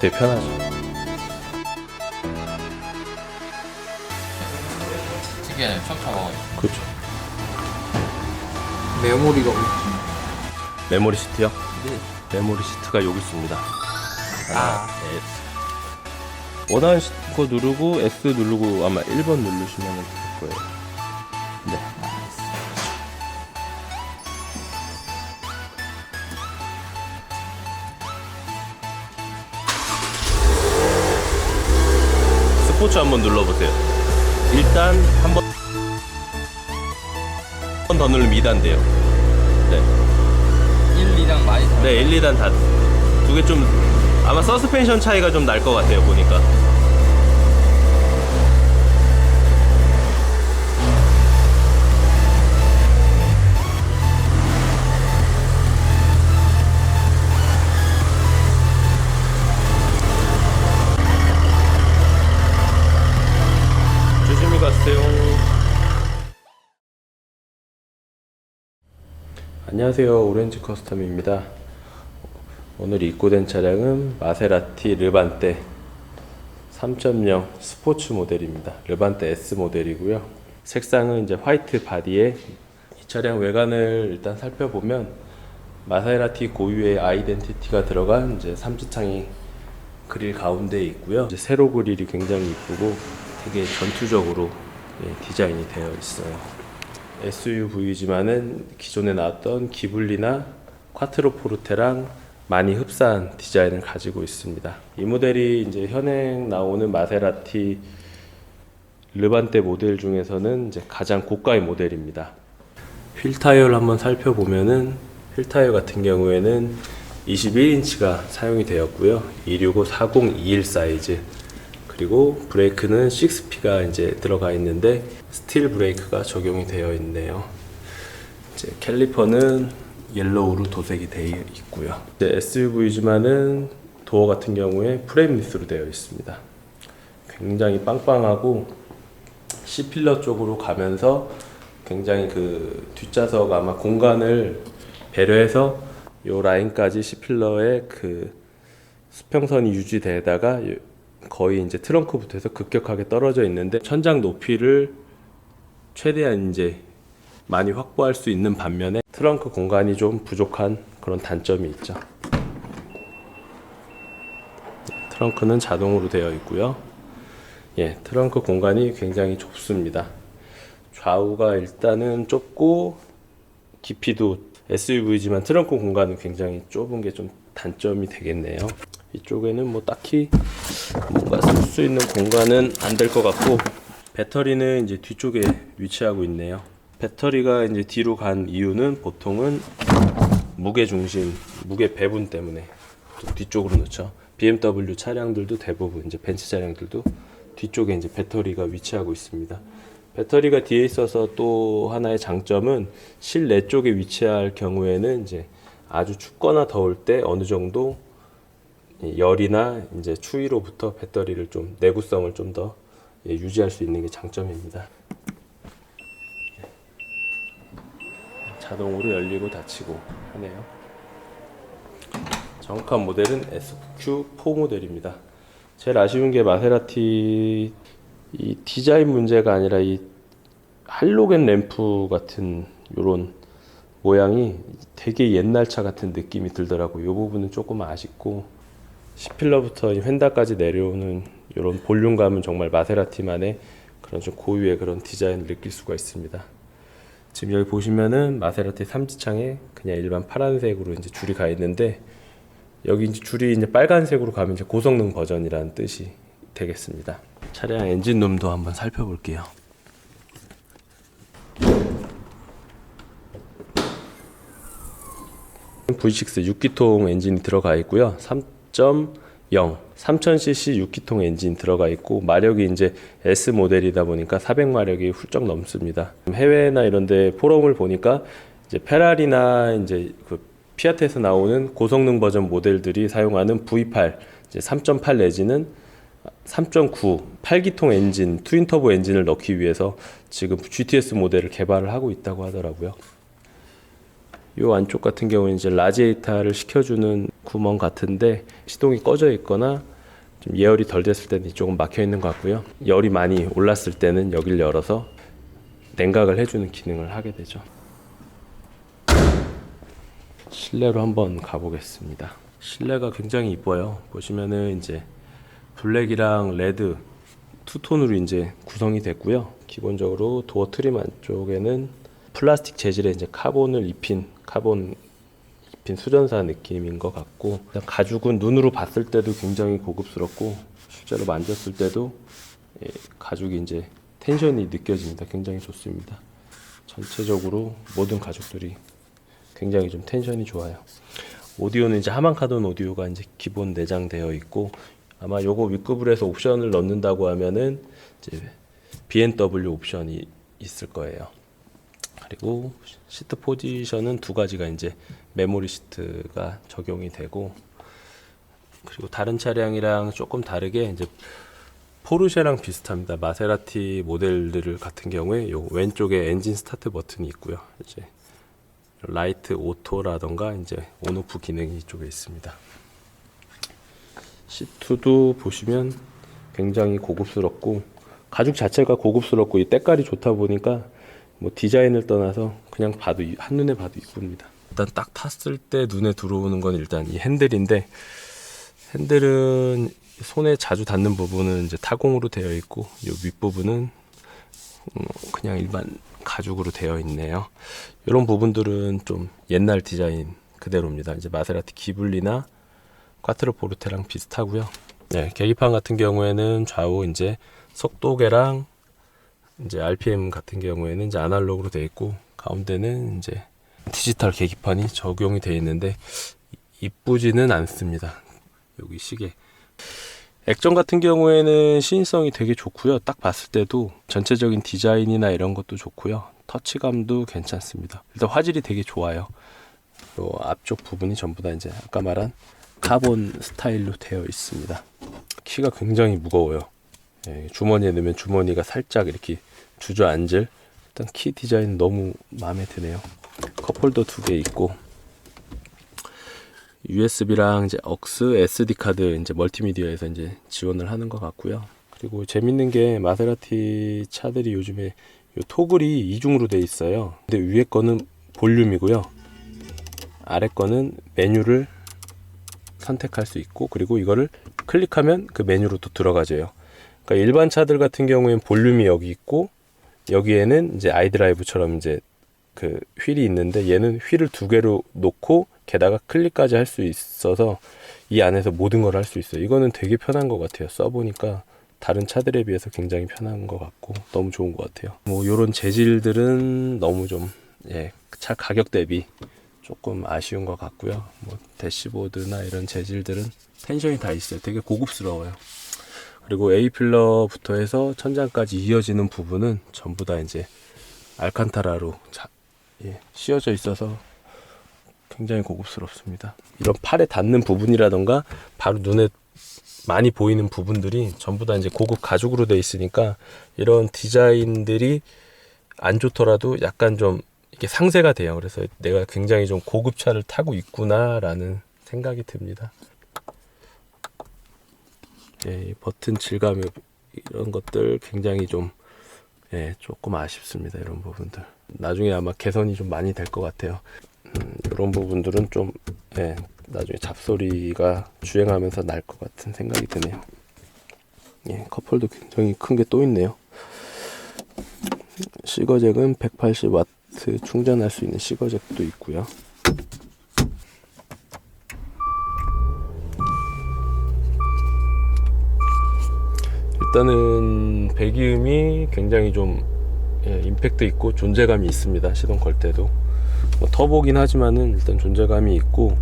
되게 편하죠. 특이하네. 처음 타봐가지고. 그렇죠. 메모리가 메모리 시트요? 네. 메모리 시트가 여기 있습니다. 원하는 거 누르고 S 누르고 아마 1번 누르시면 될 거예요. 네. 스포츠 한번 눌러보세요. 일단 한 번 더 누르면 2단 돼요. 네. 1, 2랑 많이 다르 네, 1, 2단 다. 두 개 좀 아마 서스펜션 차이가 좀 날 것 같아요, 보니까. 조심히 가세요. 안녕하세요, 오렌지 커스텀입니다. 오늘 입고된 차량은 마세라티 르반떼 3.0 스포츠 모델입니다. 르반떼 S 모델이고요. 색상은 이제 화이트 바디에 이 차량 외관을 일단 살펴보면 마세라티 고유의 아이덴티티가 들어간 이제 삼지창이 그릴 가운데에 있고요. 이제 세로 그릴이 굉장히 이쁘고 되게 전투적으로 디자인이 되어 있어요. SUV지만은 기존에 나왔던 기블리나 콰트로 포르테랑 많이 흡사한 디자인을 가지고 있습니다. 이 모델이 이제 현행 나오는 마세라티 르반떼 모델 중에서는 이제 가장 고가의 모델입니다. 휠 타이어를 한번 살펴보면은 휠 타이어 같은 경우에는 21인치가 사용이 되었고요. 265, 40, 21 사이즈. 그리고 브레이크는 6P가 이제 들어가 있는데 스틸 브레이크가 적용이 되어 있네요. 이제 캘리퍼는 옐로우로 도색이 되어 있고요. 이제 SUV지만은 도어 같은 경우에 프레임리스로 되어 있습니다. 굉장히 빵빵하고 C필러 쪽으로 가면서 굉장히 그 뒷좌석 아마 공간을 배려해서 요 라인까지 C필러의 그 수평선이 유지되다가 거의 이제 트렁크부터 해서 급격하게 떨어져 있는데 천장 높이를 최대한 이제 많이 확보할 수 있는 반면에 트렁크 공간이 좀 부족한 그런 단점이 있죠. 트렁크는 자동으로 되어 있고요. 예, 트렁크 공간이 굉장히 좁습니다. 좌우가 일단은 좁고 깊이도 SUV지만 트렁크 공간은 굉장히 좁은 게 좀 단점이 되겠네요. 이쪽에는 뭐 딱히 뭔가 쓸 수 있는 공간은 안 될 것 같고 배터리는 이제 뒤쪽에 위치하고 있네요. 배터리가 이제 뒤로 간 이유는 보통은 무게 중심, 무게 배분 때문에 뒤쪽으로 놓죠. BMW 차량들도 대부분 이제 벤츠 차량들도 뒤쪽에 이제 배터리가 위치하고 있습니다. 배터리가 뒤에 있어서 또 하나의 장점은 실내 쪽에 위치할 경우에는 이제 아주 춥거나 더울 때 어느 정도 열이나 이제 추위로부터 배터리를 좀 내구성을 좀 더 유지할 수 있는 게 장점입니다. 자동으로 열리고 닫히고 하네요. 정확한 모델은 SQ4 모델입니다. 제일 아쉬운 게 마세라티 이 디자인 문제가 아니라 이 할로겐 램프 같은 요런 모양이 되게 옛날 차 같은 느낌이 들더라고요. 이 부분은 조금 아쉽고 C필러부터 휀다까지 내려오는 이런 볼륨감은 정말 마세라티만의 그런 좀 고유의 그런 디자인을 느낄 수가 있습니다. 지금 여기 보시면은 마세라티 삼지창에 그냥 일반 파란색으로 이제 줄이 가 있는데 여기 이제 줄이 이제 빨간색으로 가면 이제 고성능 버전이라는 뜻이 되겠습니다. 차량 엔진룸도 한번 살펴볼게요. V6 6기통 엔진이 들어가 있고요. 3.0 3000cc 6기통 엔진 들어가 있고 마력이 이제 S 모델이다 보니까 400마력이 훌쩍 넘습니다. 해외나 이런데 포럼을 보니까 이제 페라리나 이제 그 피아트에서 나오는 고성능 버전 모델들이 사용하는 V8 이제 3.8 내지는 3.9 8기통 엔진 트윈 터보 엔진을 넣기 위해서 지금 GTS 모델을 개발을 하고 있다고 하더라고요. 요 안쪽 같은 경우는 이제 라지에이터를 식혀주는 구멍 같은데 시동이 꺼져 있거나 좀 예열이 덜 됐을 때는 이쪽은 막혀 있는 것 같고요. 열이 많이 올랐을 때는 여기를 열어서 냉각을 해주는 기능을 하게 되죠. 실내로 한번 가보겠습니다. 실내가 굉장히 이뻐요. 보시면은 이제 블랙이랑 레드 투톤으로 이제 구성이 됐고요. 기본적으로 도어 트림 안쪽에는 플라스틱 재질의 이제 카본 입힌 수전사 느낌인 것 같고, 가죽은 눈으로 봤을 때도 굉장히 고급스럽고 실제로 만졌을 때도 가죽이 이제 텐션이 느껴집니다. 굉장히 좋습니다. 전체적으로 모든 가죽들이 굉장히 좀 텐션이 좋아요. 오디오는 이제 하만카돈 오디오가 이제 기본 내장되어 있고, 아마 요거 윗급을 해서 옵션을 넣는다고 하면은 이제 B&W 옵션이 있을 거예요. 그리고 시트 포지션은 두 가지가 이제 메모리 시트가 적용이 되고, 그리고 다른 차량이랑 조금 다르게 이제 포르쉐랑 비슷합니다. 마세라티 모델들 같은 경우에 요 왼쪽에 엔진 스타트 버튼이 있고요. 이제 라이트 오토라던가 이제 온오프 기능이 이쪽에 있습니다. 시트도 보시면 굉장히 고급스럽고 가죽 자체가 고급스럽고 이 때깔이 좋다 보니까 뭐 디자인을 떠나서 그냥 봐도 한눈에 봐도 이쁩니다. 일단 딱 탔을 때 눈에 들어오는 건 일단 이 핸들인데, 핸들은 손에 자주 닿는 부분은 이제 타공으로 되어 있고 이 윗부분은 그냥 일반 가죽으로 되어 있네요. 이런 부분들은 좀 옛날 디자인 그대로입니다. 이제 마세라티 기블리나 콰트로포르테랑 비슷하고요. 네, 계기판 같은 경우에는 좌우 이제 속도계랑 이제 RPM 같은 경우에는 이제 아날로그로 되어 있고, 가운데는 이제 디지털 계기판이 적용이 되어 있는데 이쁘지는 않습니다. 여기 시계. 액정 같은 경우에는 시인성이 되게 좋고요. 딱 봤을 때도 전체적인 디자인이나 이런 것도 좋고요. 터치감도 괜찮습니다. 일단 화질이 되게 좋아요. 요 앞쪽 부분이 전부 다 이제 아까 말한 카본 스타일로 되어 있습니다. 키가 굉장히 무거워요. 예, 주머니에 넣으면 주머니가 살짝 이렇게 주저앉을, 일단 키 디자인 너무 마음에 드네요. 컵홀더 2개 있고, USB랑 이제 억스, SD 카드 이제 멀티미디어에서 이제 지원을 하는 것 같고요. 그리고 재밌는 게 마세라티 차들이 요즘에 요 토글이 이중으로 돼 있어요. 근데 위에 거는 볼륨이고요. 아래 거는 메뉴를 선택할 수 있고, 그리고 이거를 클릭하면 그 메뉴로 또 들어가져요. 그러니까 일반 차들 같은 경우에는 볼륨이 여기 있고, 여기에는 이제 아이드라이브처럼 이제 그 휠이 있는데, 얘는 휠을 두 개로 놓고 게다가 클릭까지 할 수 있어서 이 안에서 모든 걸 할 수 있어요. 이거는 되게 편한 것 같아요. 써보니까 다른 차들에 비해서 굉장히 편한 것 같고 너무 좋은 것 같아요. 뭐 요런 재질들은 너무 좀 차 가격 대비 조금 아쉬운 것 같고요. 뭐 대시보드나 이런 재질들은 텐션이 다 있어요. 되게 고급스러워요. 그리고 A필러부터 해서 천장까지 이어지는 부분은 전부 다 이제 알칸타라로 씌워져 있어서 굉장히 고급스럽습니다. 이런 팔에 닿는 부분이라던가 바로 눈에 많이 보이는 부분들이 전부 다 이제 고급 가죽으로 되어 있으니까 이런 디자인들이 안 좋더라도 약간 좀 이게 상쇄가 돼요. 그래서 내가 굉장히 좀 고급 차를 타고 있구나라는 생각이 듭니다. 이 버튼 질감 이런 것들 굉장히 좀 조금 아쉽습니다. 이런 부분들 나중에 아마 개선이 좀 많이 될 것 같아요. 이런 부분들은 좀 나중에 잡소리가 주행하면서 날 것 같은 생각이 드네요. 컵홀더 굉장히 큰 게 또 있네요. 시거잭은 180W 충전할 수 있는 시거잭도 있고요. 일단은 배기음이 굉장히 좀 임팩트 있고 존재감이 있습니다. 시동 걸 때도 뭐 터보긴 하지만은 일단 존재감이 있고,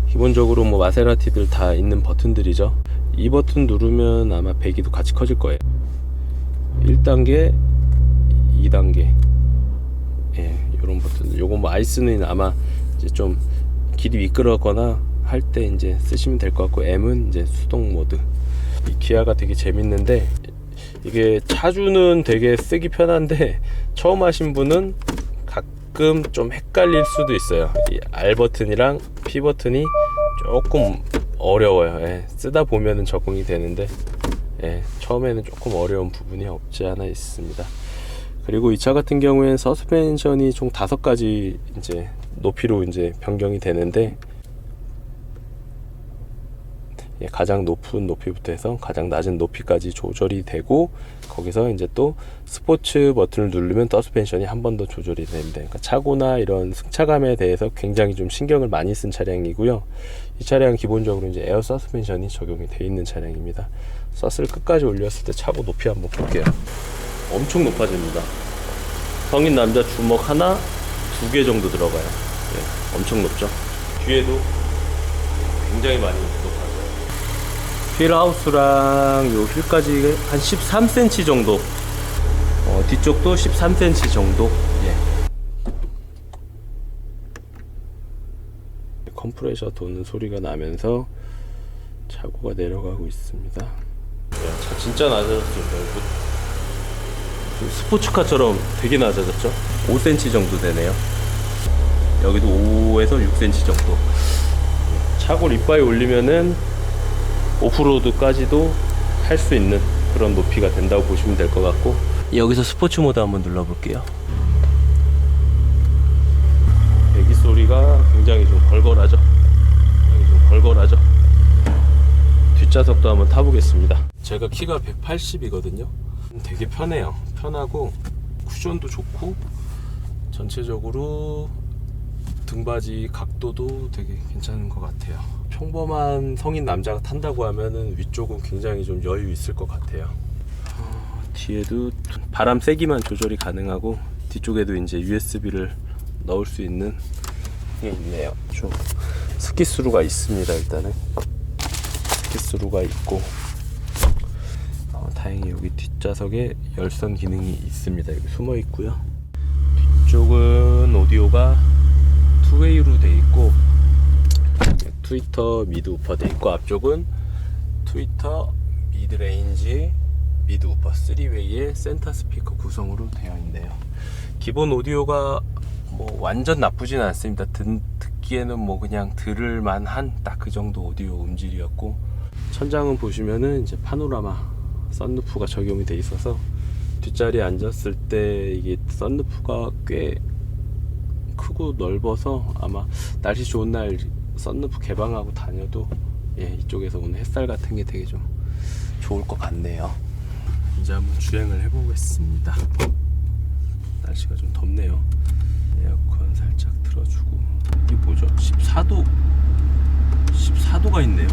기본적으로 뭐 마세라티들 다 있는 버튼들이죠. 이 버튼 누르면 아마 배기도 같이 커질 거예요. 1단계, 2단계 이런 버튼. 요거 뭐 아이스는 아마 이제 좀 길이 미끄럽거나 할 때 이제 쓰시면 될 것 같고, M은 이제 수동 모드. 이 기아가 되게 재밌는데, 이게 차주는 되게 쓰기 편한데 처음 하신 분은 가끔 좀 헷갈릴 수도 있어요. 이 R 버튼이랑 P 버튼이 조금 어려워요. 예, 쓰다 보면은 적응이 되는데 예, 처음에는 조금 어려운 부분이 없지 않아 있습니다. 그리고 이 차 같은 경우에는 서스펜션이 총 5가지 이제 높이로 이제 변경이 되는데 예, 가장 높은 높이부터 해서 가장 낮은 높이까지 조절이 되고 거기서 이제 또 스포츠 버튼을 누르면 서스펜션이 한 번 더 조절이 됩니다. 그러니까 차고나 이런 승차감에 대해서 굉장히 좀 신경을 많이 쓴 차량이고요. 이 차량은 기본적으로 이제 에어 서스펜션이 적용이 되어 있는 차량입니다. 서스를 끝까지 올렸을 때 차고 높이 한번 볼게요. 엄청 높아집니다. 성인 남자 주먹 하나, 2개 정도 들어가요. 예, 엄청 높죠. 뒤에도 굉장히 많이 높아져요. 휠하우스랑 요 휠까지 한 13cm 정도, 뒤쪽도 13cm 정도. 예. 컴프레셔 도는 소리가 나면서 차고가 내려가고 있습니다. 야, 차 진짜 낮아졌어요. 스포츠카처럼 되게 낮아졌죠? 5cm 정도 되네요. 여기도 5에서 6cm 정도. 차고 립바이 올리면은 오프로드까지도 할 수 있는 그런 높이가 된다고 보시면 될 것 같고, 여기서 스포츠 모드 한번 눌러볼게요. 배기 소리가 굉장히 좀 걸걸하죠. 뒷좌석도 한번 타보겠습니다. 제가 키가 180이거든요. 되게 편해요. 편하고 쿠션도 좋고 전체적으로 등받이 각도도 되게 괜찮은 것 같아요. 평범한 성인 남자가 탄다고 하면은 위쪽은 굉장히 좀 여유 있을 것 같아요. 뒤에도 바람 세기만 조절이 가능하고 뒤쪽에도 이제 USB를 넣을 수 있는 게 있네요. 좀 스키스루가 있습니다. 일단은 스키스루가 있고, 다행히 여기 뒷좌석에 열선 기능이 있습니다. 여기 숨어 있고요. 뒤쪽은 오디오가 투웨이로 돼 있고 트위터 미드 우퍼 돼 있고, 앞쪽은 트위터 미드레인지 미드 우퍼 3웨이의 센터 스피커 구성으로 되어 있네요. 기본 오디오가 뭐 완전 나쁘진 않습니다. 듣기에는 뭐 그냥 들을 만한 딱 그 정도 오디오 음질이었고, 천장은 보시면은 이제 파노라마 썬루프가 적용이 돼 있어서 뒷자리에 앉았을 때 이게 썬루프가 꽤 크고 넓어서 아마 날씨 좋은 날 썬루프 개방하고 다녀도 예, 이쪽에서 오는 햇살 같은 게 되게 좀 좋을 것 같네요. 이제 한번 주행을 해보겠습니다. 날씨가 좀 덥네요. 에어컨 살짝 틀어주고, 이게 뭐죠? 14도가 있네요.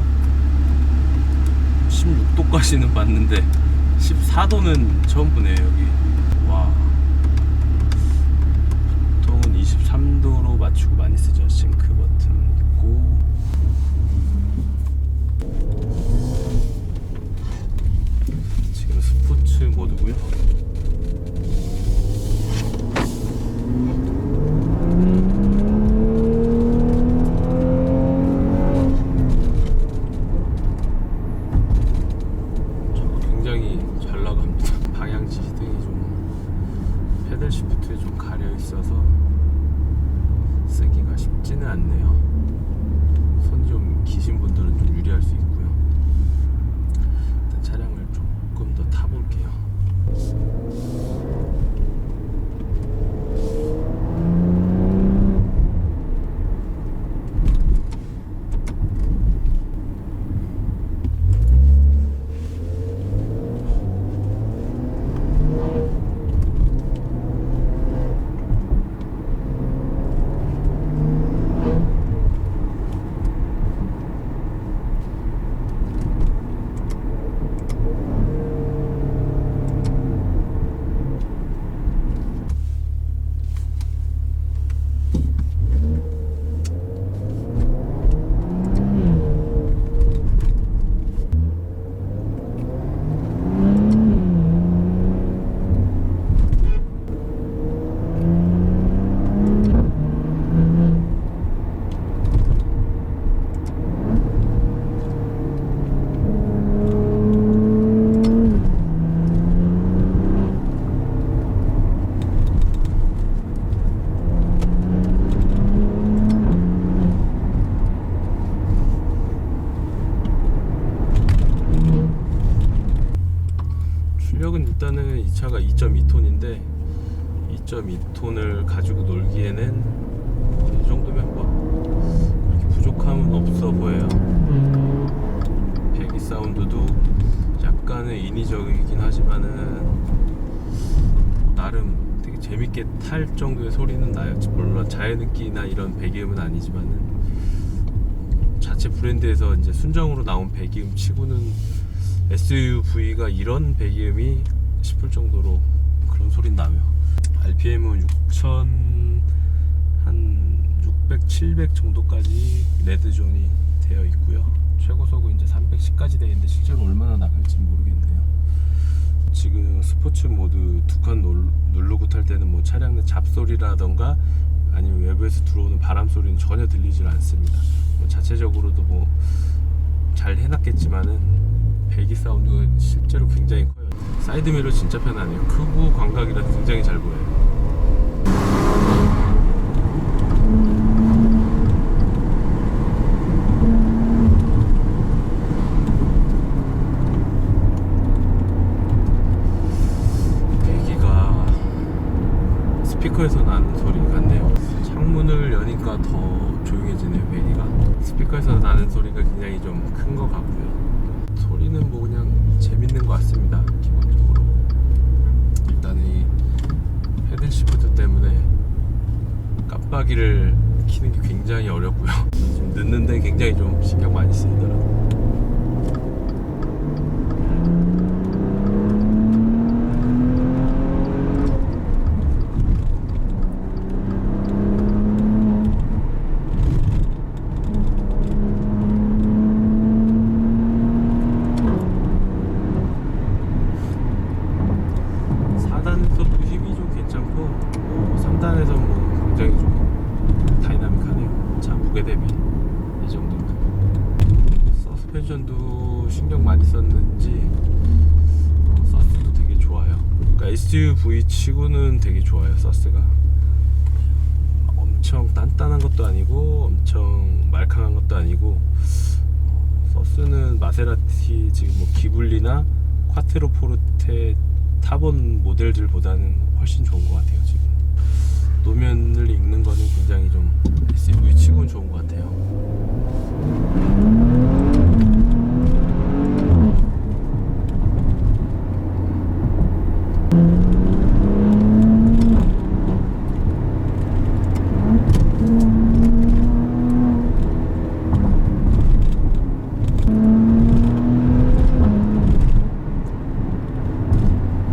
16도까지는 봤는데 14도는 처음 보네요. 여기 와, 보통은 23도로 맞추고 많이 쓰죠. 싱크 버튼 있고, 지금 스포츠 모드고요. 굉장히 잘 나갑니다. 방향지 시등이 좀 패들 시프트에 좀 가려 있어서 쓰기가 쉽지는 않네요. 손이 좀 기신 분들은 좀 유리할 수 있고요. 일단 차량을 조금 더 타볼게요. 출력은 일단은 이 차가 2.2톤인데 2.2톤을 가지고 놀기에는 이 정도면 뭐 그렇게 부족함은 없어 보여요. 배기 사운드도 약간은 인위적이긴 하지만은 나름 되게 재밌게 탈 정도의 소리는 나요. 물론 자연흡기나 이런 배기음은 아니지만은 자체 브랜드에서 이제 순정으로 나온 배기음 치고는 SUV가 이런 배기음이 싶을 정도로 그런 소리는 나요. RPM은 6000 한 600, 700 정도까지 레드존이 되어 있고요. 최고속은 이제 310까지 되어 있는데 실제로 얼마나 나갈지 모르겠네요. 지금 스포츠 모드 두 칸 누르고 탈 때는 뭐 차량 내 잡소리라던가 아니면 외부에서 들어오는 바람 소리는 전혀 들리질 않습니다. 뭐 자체적으로도 뭐 잘 해놨겠지만은 배기 사운드가 실제로 굉장히 커요. 사이드미러 진짜 편하네요. 크고 광각이라 굉장히 잘 보여요. 배기가 스피커에서 나는 소리 같네요. 창문을 여니까 더 조용해지네요. 배기가 스피커에서 나는 소리가 굉장히 좀 큰 것 같고요. 소리는 뭐 그냥 재밌는 것 같습니다. 기본적으로 일단 이 패들 시프트 때문에 깜빡이를 켜는 게 굉장히 어렵고요. 지금 늦는데 굉장히 좀 신경 많이 쓰이더라고요. 서스펜션도 신경 많이 썼는지 서스도 되게 좋아요. 그러니까 SUV 치고는 되게 좋아요. 서스가 엄청 단단한 것도 아니고 엄청 말캉한 것도 아니고 서스는 마세라티 지금 뭐 기블리나 콰트로포르테 타본 모델들보다는 훨씬 좋은 것 같아요. 지금 노면을 읽는 거는 굉장히 좀 SUV 치고는 좋은 것 같아요.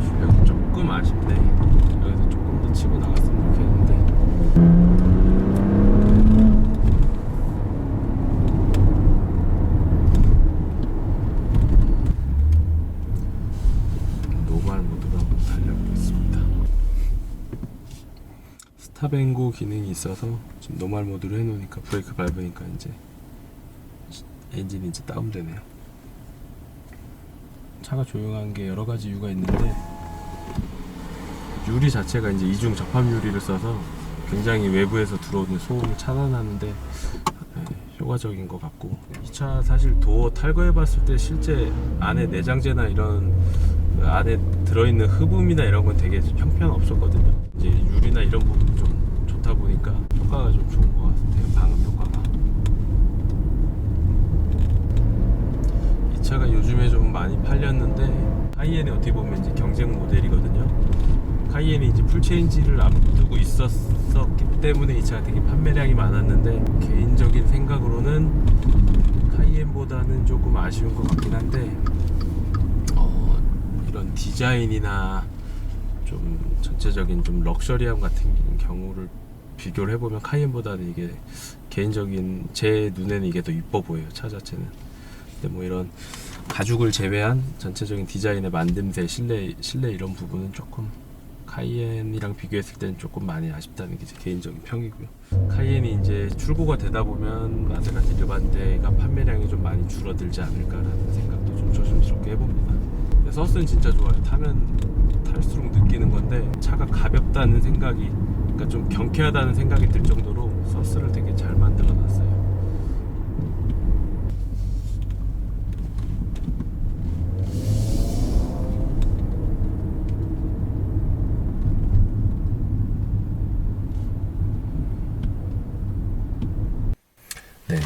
출력은 조금 아쉽네. 여기서 조금 더 치고 나갔으면 좋겠는데. 노멀 모드로 한번 달려보겠습니다. 스탑앤고 기능이 있어서 지금 노멀 모드로 해놓으니까 브레이크 밟으니까 이제 엔진이 이제 다운되네요. 차가 조용한 게 여러 가지 이유가 있는데 유리 자체가 이제 이중 접합 유리를 써서 굉장히 외부에서 들어오는 소음을 차단하는데 효과적인 것 같고, 이 차 사실 도어 탈거해 봤을 때 실제 안에 내장재나 이런 안에 들어있는 흡음이나 이런 건 되게 형편 없었거든요. 이제 유리나 이런 부분이 좀 좋다 보니까 효과가 좀 좋은 것 같아요. 방음 효과가. 이 차가 요즘에 좀 많이 팔렸는데 카이엔이 어떻게 보면 이제 경쟁 모델이거든요. 카이엔이 이제 풀체인지를 앞두고 있었기 때문에 이 차가 되게 판매량이 많았는데, 개인적인 생각으로는 카이엔보다는 조금 아쉬운 것 같긴 한데 이런 디자인이나 좀 전체적인 좀 럭셔리함 같은 경우를 비교를 해보면 카이엔보다는 이게 개인적인 제 눈에는 이게 더 이뻐 보여요. 차 자체는. 근데 뭐 이런 가죽을 제외한 전체적인 디자인의 만듦새, 실내 이런 부분은 조금 카이엔이랑 비교했을 때는 조금 많이 아쉽다는 게 제 개인적인 평이고요. 카이엔이 이제 출고가 되다 보면 마세라티 르반테가 판매량이 좀 많이 줄어들지 않을까라는 생각도 좀 조심스럽게 해봅니다. 근데 서스는 진짜 좋아요. 타면 탈수록 느끼는 건데 차가 가볍다는 생각이, 그러니까 좀 경쾌하다는 생각이 들 정도로 서스를 되게 잘 만들어 놨어요.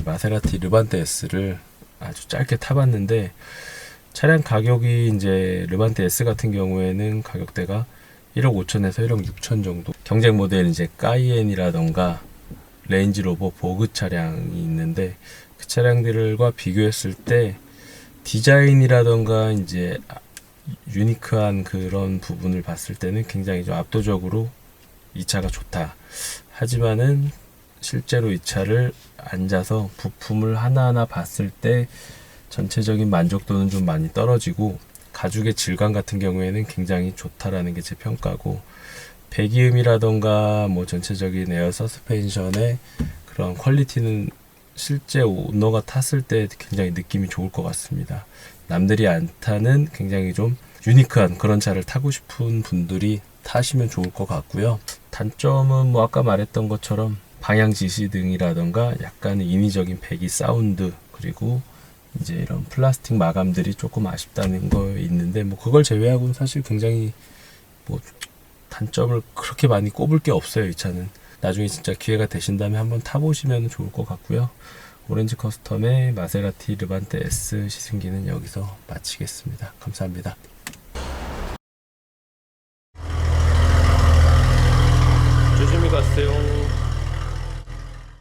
마세라티 르반테 S를 아주 짧게 타봤는데 차량 가격이 이제 르반테 S 같은 경우에는 가격대가 1억 5천에서 1억 6천 정도. 경쟁 모델 이제 까이엔이라던가 레인지로버 보그 차량이 있는데 그 차량들과 비교했을 때 디자인이라던가 이제 유니크한 그런 부분을 봤을 때는 굉장히 좀 압도적으로 이 차가 좋다. 하지만은 실제로 이 차를 앉아서 부품을 하나하나 봤을 때 전체적인 만족도는 좀 많이 떨어지고 가죽의 질감 같은 경우에는 굉장히 좋다라는 게 제 평가고, 배기음이라던가 뭐 전체적인 에어 서스펜션의 그런 퀄리티는 실제 오너가 탔을 때 굉장히 느낌이 좋을 것 같습니다. 남들이 안 타는 굉장히 좀 유니크한 그런 차를 타고 싶은 분들이 타시면 좋을 것 같고요. 단점은 뭐 아까 말했던 것처럼 방향 지시 등이라던가 약간의 인위적인 배기 사운드, 그리고 이제 이런 플라스틱 마감들이 조금 아쉽다는 거 있는데, 뭐 그걸 제외하고는 사실 굉장히 뭐 단점을 그렇게 많이 꼽을 게 없어요. 이 차는 나중에 진짜 기회가 되신다면 한번 타보시면 좋을 것 같고요. 오렌지 커스텀의 마세라티 르반테 S 시승기는 여기서 마치겠습니다. 감사합니다.